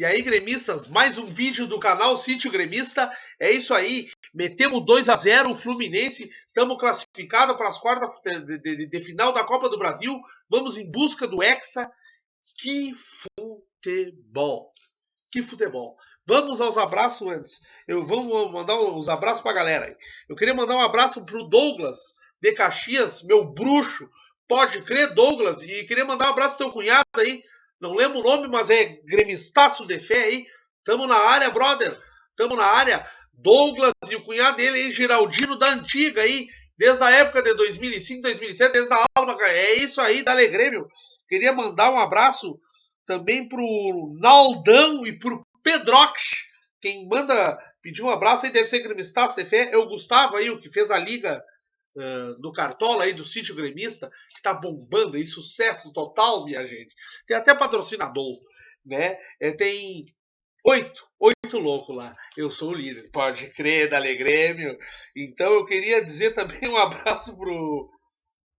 E aí, gremistas, mais um vídeo do canal Sítio Gremista. É isso aí, metemos 2-0 o Fluminense, estamos classificados para as quartas de final da Copa do Brasil. Vamos em busca do Hexa. Que futebol! Que futebol! Vamos aos abraços antes. Eu vou mandar uns abraços para a galera aí. Eu queria mandar um abraço pro Douglas de Caxias, meu bruxo. Pode crer, Douglas. E queria mandar um abraço pro teu cunhado aí. Não lembro o nome, mas é gremistaço de fé aí. Tamo na área, brother. Tamo na área. Douglas e o cunhado dele aí, Geraldino da antiga aí. Desde a época de 2005, 2007, desde a alma. É isso aí, Dale Grêmio. Queria mandar um abraço também pro Naldão e pro Pedrox. Quem manda pedir um abraço aí deve ser gremistaço de fé. É o Gustavo aí, o que fez a liga do Cartola aí, do Sítio Gremista, que tá bombando aí, sucesso total, minha gente. Tem até patrocinador, né? Tem oito loucos lá. Eu sou o líder, pode crer, Dale Grêmio. Então eu queria dizer também um abraço pro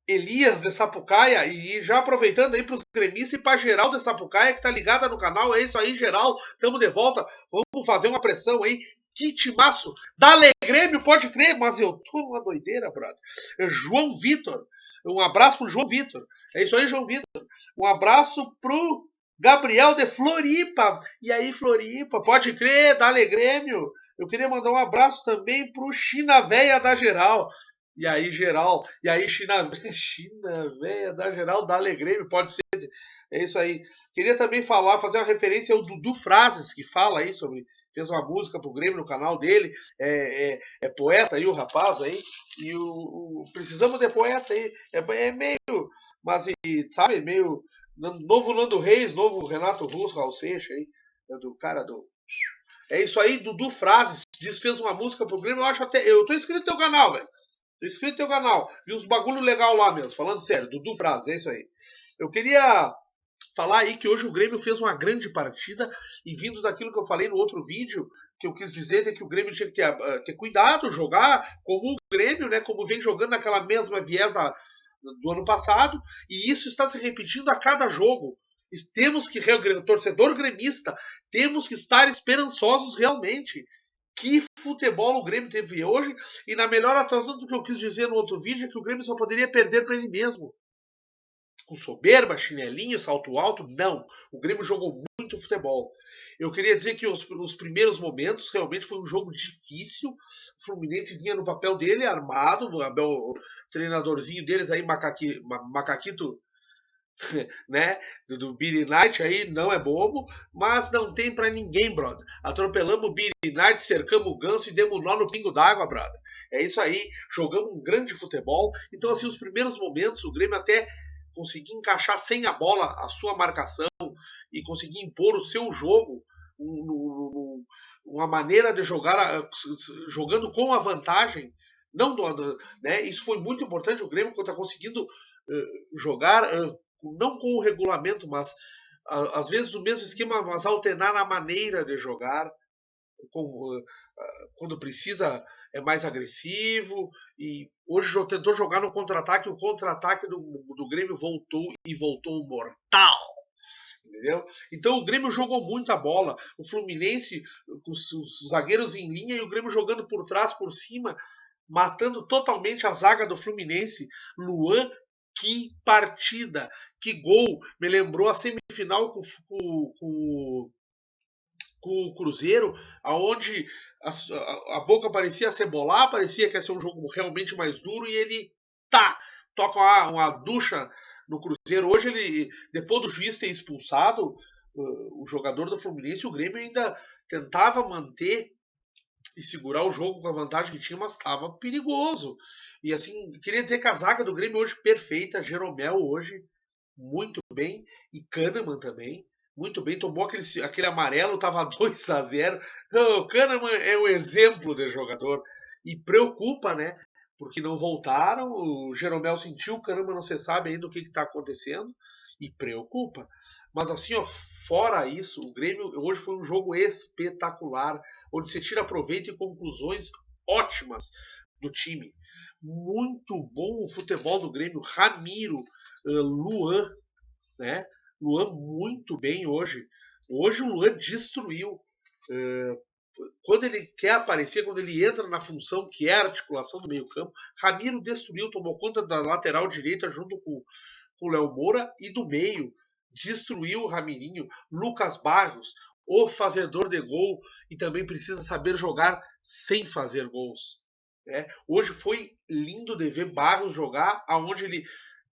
Elias de Sapucaia, e já aproveitando aí pros gremistas e pra geral de Sapucaia que tá ligada no canal. É isso aí, geral, tamo de volta. Vamos fazer uma pressão aí. Que timaço! Dale Grêmio, pode crer, mas eu tô numa doideira, brother. João Vitor, um abraço pro João Vitor. É isso aí, João Vitor. Um abraço pro Gabriel de Floripa. E aí, Floripa, pode crer, Dale Grêmio. Eu queria mandar um abraço também pro China Véia da Geral. E aí, geral. E aí, China Véia da Geral, Dale Grêmio, pode ser. É isso aí. Queria também fazer uma referência ao Dudu Frases, que fala aí sobre. Fez uma música pro Grêmio no canal dele. É poeta aí, o rapaz aí. E precisamos de poeta aí. É meio. Mas, sabe, meio. Novo Nando Reis, novo Renato Russo, Raul Seixas aí. Do cara do. É isso aí, Dudu Frases. Fez uma música pro Grêmio. Eu acho até. Eu tô inscrito no teu canal, velho. Tô inscrito no teu canal. Vi uns bagulho legal lá mesmo. Falando sério, Dudu Frases, é isso aí. Eu queria falar aí que hoje o Grêmio fez uma grande partida, e vindo daquilo que eu falei no outro vídeo, que eu quis dizer é que o Grêmio tinha que ter cuidado, jogar como o Grêmio, né, como vem jogando naquela mesma viés do ano passado, e isso está se repetindo a cada jogo. Temos que, torcedor gremista, temos que estar esperançosos realmente. Que futebol o Grêmio teve hoje, e na melhor atuação do que eu quis dizer no outro vídeo, é que o Grêmio só poderia perder para ele mesmo. Com soberba, chinelinho, salto alto, não. O Grêmio jogou muito futebol. Eu queria dizer que os primeiros momentos realmente foi um jogo difícil. O Fluminense vinha no papel dele, armado, o treinadorzinho deles aí, Macaquito, né, do Billy Knight aí, não é bobo, mas não tem pra ninguém, brother. Atropelamos o Billy Knight, cercamos o Ganso e demos nó no pingo d'água, brother. É isso aí, jogamos um grande futebol. Então, assim, os primeiros momentos, o Grêmio até conseguir encaixar sem a bola a sua marcação e conseguir impor o seu jogo, uma maneira de jogar jogando com a vantagem. Não, né? Isso foi muito importante. O Grêmio está conseguindo jogar não com o regulamento, mas às vezes o mesmo esquema, mas alternar a maneira de jogar. Quando precisa é mais agressivo, e hoje tentou jogar no contra-ataque, o contra-ataque do Grêmio voltou e voltou mortal, entendeu? Então o Grêmio jogou muita bola, o Fluminense com os zagueiros em linha e o Grêmio jogando por trás, por cima, matando totalmente a zaga do Fluminense. Luan, que partida, que gol, me lembrou a semifinal com o Cruzeiro, aonde a Boca parecia cebolar, parecia que ia ser um jogo realmente mais duro, e ele toca uma ducha no Cruzeiro. Hoje, ele, depois do juiz ter expulsado o jogador do Fluminense, o Grêmio ainda tentava manter e segurar o jogo com a vantagem que tinha, mas estava perigoso. E assim, queria dizer que a zaga do Grêmio hoje perfeita, Jeromel hoje muito bem, e Kahneman também muito bem, tomou aquele amarelo, estava 2-0. O Kahneman é um exemplo de jogador, e preocupa, né? Porque não voltaram, o Jeromel sentiu, o Kahneman não se sabe ainda o que está acontecendo, e preocupa. Mas assim, ó, fora isso, o Grêmio hoje foi um jogo espetacular, onde se tira proveito e conclusões ótimas do time. Muito bom o futebol do Grêmio. Ramiro, Luan, né? Luan muito bem hoje. Hoje o Luan destruiu. Quando ele quer aparecer, quando ele entra na função que é a articulação do meio campo, Ramiro destruiu, tomou conta da lateral direita junto com o Léo Moura e do meio. Destruiu o Ramirinho. Lucas Barros, o fazedor de gol, e também precisa saber jogar sem fazer gols. Né? Hoje foi lindo de ver Barros jogar, aonde ele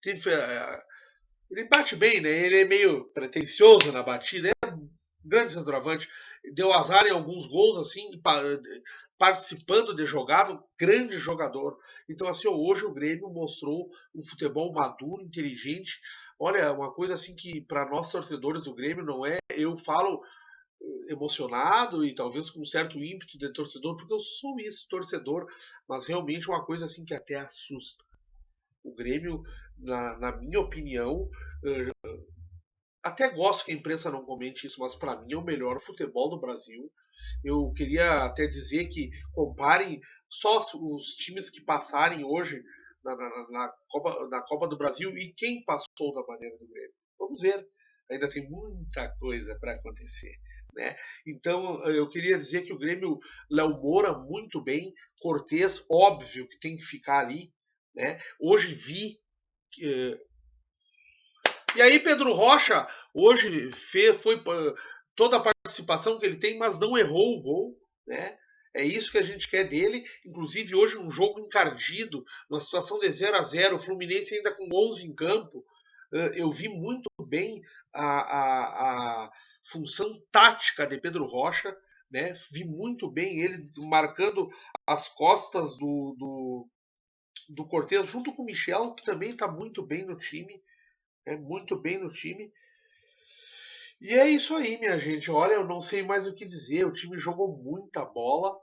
teve... Ele bate bem, né? Ele é meio pretencioso na batida, é um grande centroavante. Deu azar em alguns gols, assim, participando de jogada, grande jogador. Então, assim, hoje o Grêmio mostrou um futebol maduro, inteligente. Olha, uma coisa assim que para nós torcedores do Grêmio não é, eu falo emocionado e talvez com um certo ímpeto de torcedor, porque eu sou isso, torcedor, mas realmente uma coisa assim que até assusta. O Grêmio, na minha opinião, até gosto que a imprensa não comente isso, mas para mim é o melhor futebol do Brasil. Eu queria até dizer que comparem só os times que passarem hoje na Copa do Brasil e quem passou da maneira do Grêmio. Vamos ver. Ainda tem muita coisa para acontecer. Né? Então eu queria dizer que o Grêmio, Léo Moura, muito bem. Cortez, óbvio que tem que ficar ali. Né? Hoje vi. E aí Pedro Rocha hoje foi toda a participação que ele tem, mas não errou o gol, né? É isso que a gente quer dele. Inclusive hoje um jogo encardido, numa situação de 0-0, o Fluminense ainda com 11 em campo. Eu vi muito bem a função tática de Pedro Rocha, né? Vi muito bem ele marcando as costas do Cortez junto com o Michel, que também está muito bem no time. Muito bem no time. E é isso aí, minha gente. Olha, eu não sei mais o que dizer. O time jogou muita bola.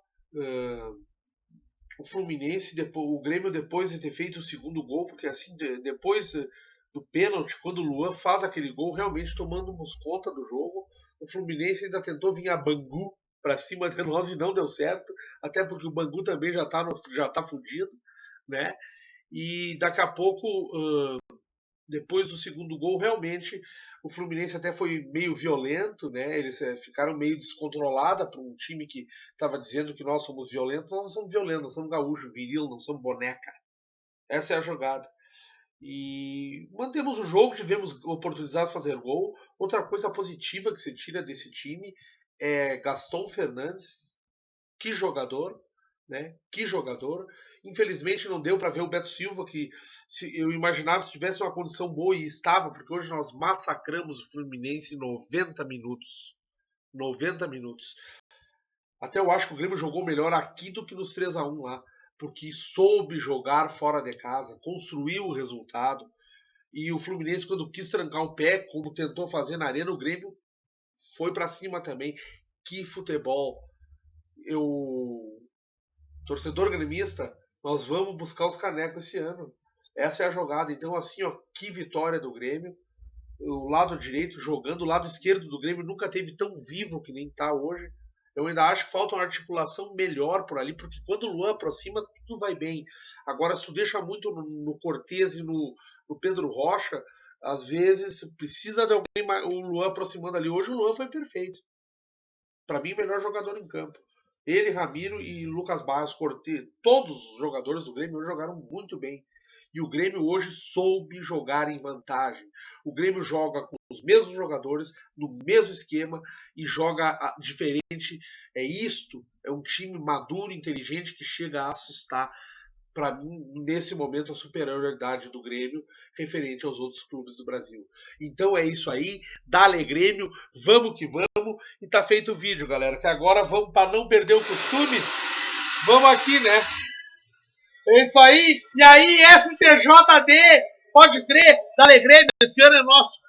O Fluminense, o Grêmio, depois de ter feito o segundo gol, porque assim, depois do pênalti, quando o Luan faz aquele gol, realmente tomando-nos conta do jogo. O Fluminense ainda tentou vir a Bangu para cima de nós e não deu certo, até porque o Bangu também já tá fudido, né? E daqui a pouco, depois do segundo gol, realmente o Fluminense até foi meio violento, né? Eles ficaram meio descontrolados para um time que estava dizendo que nós somos violentos. Nós não somos violentos, nós somos gaúcho, viril, não somos boneca. Essa é a jogada. E mantemos o jogo, tivemos oportunidades de fazer gol. Outra coisa positiva que se tira desse time é Gaston Fernandes. Que jogador, né? Que jogador. Infelizmente não deu para ver o Beto Silva, que eu imaginava se tivesse uma condição boa e estava, porque hoje nós massacramos o Fluminense em 90 minutos. 90 minutos. Até eu acho que o Grêmio jogou melhor aqui do que nos 3-1 lá, porque soube jogar fora de casa, construiu o resultado. E o Fluminense, quando quis trancar o pé, como tentou fazer na Arena, o Grêmio foi para cima também. Que futebol! Torcedor gremista, nós vamos buscar os canecos esse ano. Essa é a jogada. Então, assim, ó, que vitória do Grêmio. O lado direito jogando, o lado esquerdo do Grêmio nunca teve tão vivo que nem está hoje. Eu ainda acho que falta uma articulação melhor por ali, porque quando o Luan aproxima, tudo vai bem. Agora, se tu deixa muito no Cortez e no Pedro Rocha, às vezes precisa de alguém mais, o Luan aproximando ali. Hoje o Luan foi perfeito. Para mim, o melhor jogador em campo. Ele, Ramiro e Lucas Barros, Cortez, todos os jogadores do Grêmio jogaram muito bem. E o Grêmio hoje soube jogar em vantagem. O Grêmio joga com os mesmos jogadores, no mesmo esquema, e joga diferente. É um time maduro, inteligente, que chega a assustar. Para mim, nesse momento, a superioridade do Grêmio referente aos outros clubes do Brasil. Então é isso aí. Dale Grêmio, vamos que vamos. E tá feito o vídeo, galera. Que agora vamos, para não perder o costume, vamos aqui, né? É isso aí. E aí, STJD, pode crer, Dale Grêmio, esse ano é nosso.